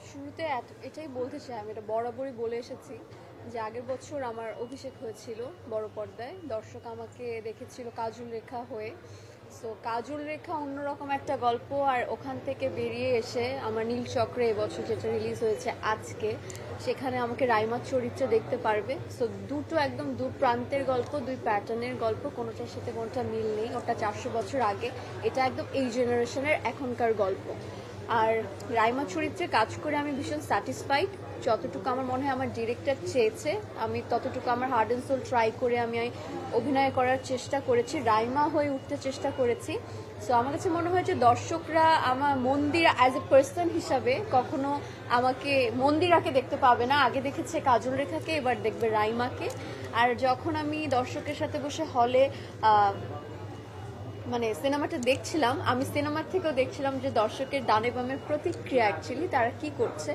শুরুতে এটাই বলতে চাই, আমি এটা বরাবরই বলে এসেছি যে আগের বছর আমার অভিষেক হয়েছিল বড় পর্দায়। দর্শক আমাকে দেখেছিল কাজল রেখা হয়ে। সো কাজল রেখা অন্যরকম একটা গল্প, আর ওখান থেকে বেরিয়ে এসে আমার নীল চক্রে এবছর যেটা রিলিজ হয়েছে আজকে, সেখানে আমাকে রাইমার চরিত্রে দেখতে পারবে। সো দুটো একদম দু প্রান্তের গল্প, দুই প্যাটার্নের গল্প, কোনোটার সাথে কোনোটা মিল নেই। ওটা 400 বছর আগে, এটা একদম এই জেনারেশনের এখনকার গল্প। আর রাইমা চরিত্রে কাজ করে আমি ভীষণ স্যাটিসফাইড। যতটুকু আমার মনে হয় আমার ডিরেক্টর চেয়েছে, আমি ততটুকু আমার হার্ড অ্যান্ড সোল ট্রাই করে আমি অভিনয় করার চেষ্টা করেছি, রাইমা হয়ে উঠতে চেষ্টা করেছি। সো আমার কাছে মনে হয় যে দর্শকরা আমার মন্দির অ্যাজ এ পার্সন হিসাবে কখনো আমাকে মন্দিরাকে দেখতে পাবে না। আগে দেখেছে কাজল রেখাকে, এবার দেখবে রাইমাকে। আর যখন আমি দর্শকের সাথে বসে হলে মানে সিনেমাটা দেখছিলাম, আমি সিনেমার থেকেও দেখছিলাম যে দর্শকের ডানে বামের প্রতিক্রিয়া অ্যাকচুয়ালি তারা কি করছে,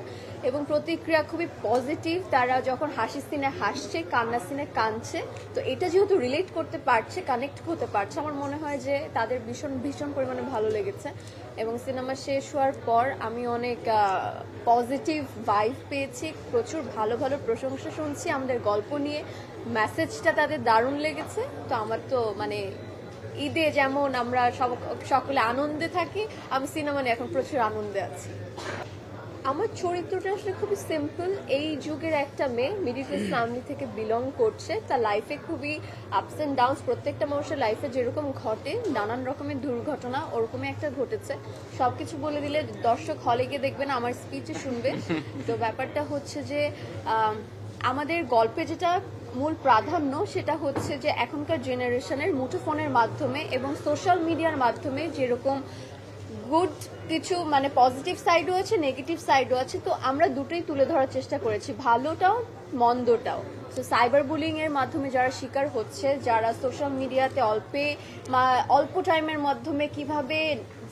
এবং প্রতিক্রিয়া খুবই পজিটিভ। তারা যখন হাসি সিনে হাসছে, কান্না সিনে কাঁদছে, তো এটা যেহেতু রিলেট করতে পারছে, কানেক্ট হতে পারছে, আমার মনে হয় যে তাদের ভীষণ ভীষণ পরিমাণে ভালো লেগেছে। এবং সিনেমা শেষ হওয়ার পর আমি অনেক পজিটিভ ভাইব পেয়েছি, প্রচুর ভালো ভালো প্রশংসা শুনছি আমাদের গল্প নিয়ে। মেসেজটা তাদের দারুণ লেগেছে। তো আমার তো মানে ঈদে যেমন আমরা সকলে আনন্দে থাকি, আমি সিনেমা নিয়ে এখন প্রচুর আনন্দে আছি। আমার চরিত্রটা আসলে খুবই সিম্পল। এই যুগের একটা মেয়ে মিডিল ক্লাস ফ্যামিলি থেকে বিলং করছে, তার লাইফে খুবই আপস অ্যান্ড ডাউনস, প্রত্যেকটা মানুষের লাইফে যেরকম ঘটে নানান রকমের দুর্ঘটনা, ওরকমই একটা ঘটেছে। সবকিছু বলে দিলে দর্শক হলে গিয়ে দেখবে না, আমার স্পিচে শুনবে। তো ব্যাপারটা হচ্ছে যে আমাদের গল্পে যেটা মূল প্রাধান্য সেটা হচ্ছে যে এখনকার জেনারেশনের মুঠোফোনের মাধ্যমে এবং সোশ্যাল মিডিয়ার মাধ্যমে যেরকম গুড কিছু মানে পজিটিভ সাইডও আছে, নেগেটিভ সাইডও আছে। তো আমরা দুটোই তুলে ধরার চেষ্টা করেছি, ভালোটাও মন্দটাও। তো সাইবার বুলিং এর মাধ্যমে যারা শিকার হচ্ছে, যারা সোশ্যাল মিডিয়াতে অল্প টাইমের মাধ্যমে কিভাবে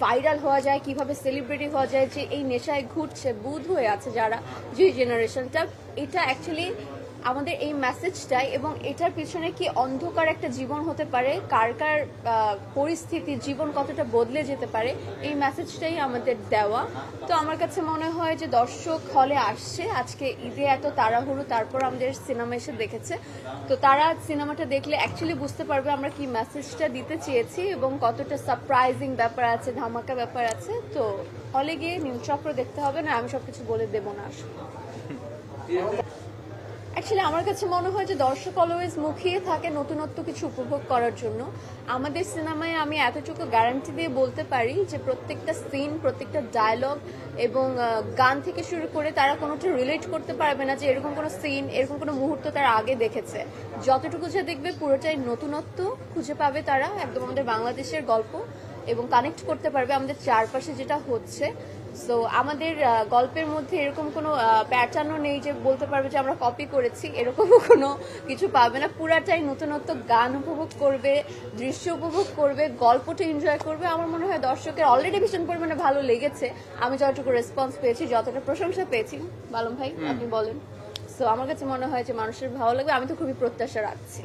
ভাইরাল হওয়া যায়, কিভাবে সেলিব্রিটি হওয়া যায়, যে এই নেশায় ঘুরছে, বুধ হয়ে আছে যারা, যে জেনারেশনটা, এটা অ্যাকচুয়ালি আমাদের এই মেসেজটাই। এবং এটার পিছনে কি অন্ধকার একটা জীবন হতে পারে, কার কার পরিস্থিতি জীবন কতটা বদলে যেতে পারে, এই মেসেজটাই আমাদের দেওয়া। তো আমার কাছে মনে হয় যে দর্শক হলে আসছে আজকে ঈদে, এত তাড়াহুড়ো, তারপর আমাদের সিনেমা এসে দেখেছে। তো তারা সিনেমাটা দেখলে অ্যাকচুয়ালি বুঝতে পারবে আমরা কি মেসেজটা দিতে চেয়েছি এবং কতটা সারপ্রাইজিং ব্যাপার আছে, ধামাকা ব্যাপার আছে। তো হলে গিয়ে নীলচক্র দেখতে হবে না, আমি সবকিছু বলে দেবো না আসলে। অ্যাকচুয়ালি আমার কাছে মনে হয় যে দর্শক অলওয়েজ মুখিয়ে থাকে নতুনত্ব কিছু উপভোগ করার জন্য। আমাদের সিনেমায় আমি এতটুকু গ্যারান্টি দিয়ে বলতে পারি যে প্রত্যেকটা সিন, প্রত্যেকটা ডায়লগ এবং গান থেকে শুরু করে তারা কোনোটা রিলেট করতে পারবে না যে এরকম কোনো সিন, এরকম কোনো মুহূর্ত তারা আগে দেখেছে। যতটুকু যে দেখবে পুরোটাই নতুনত্ব খুঁজে পাবে তারা, একদম আমাদের বাংলাদেশের গল্প, এবং কানেক্ট করতে পারবে আমাদের চারপাশে যেটা হচ্ছে। সো আমাদের গল্পের মধ্যে এরকম কোনো প্যাটার্নও নেই যে বলতে পারবে যে আমরা কপি করেছি, এরকমও কোনো কিছু পাবে না। পুরাটাই নতুনত্ব, গান উপভোগ করবে, দৃশ্য উপভোগ করবে, গল্পটা এনজয় করবে। আমার মনে হয় দর্শকের অলরেডি ভীষণ পরিমাণে ভালো লেগেছে। আমি যতটুকু রেসপন্স পেয়েছি, যতটা প্রশংসা পেয়েছি, বালম ভাই আপনি বলেন। সো আমার কাছে মনে হয় যে মানুষের ভালো লাগবে, আমি তো খুবই প্রত্যাশা রাখছি।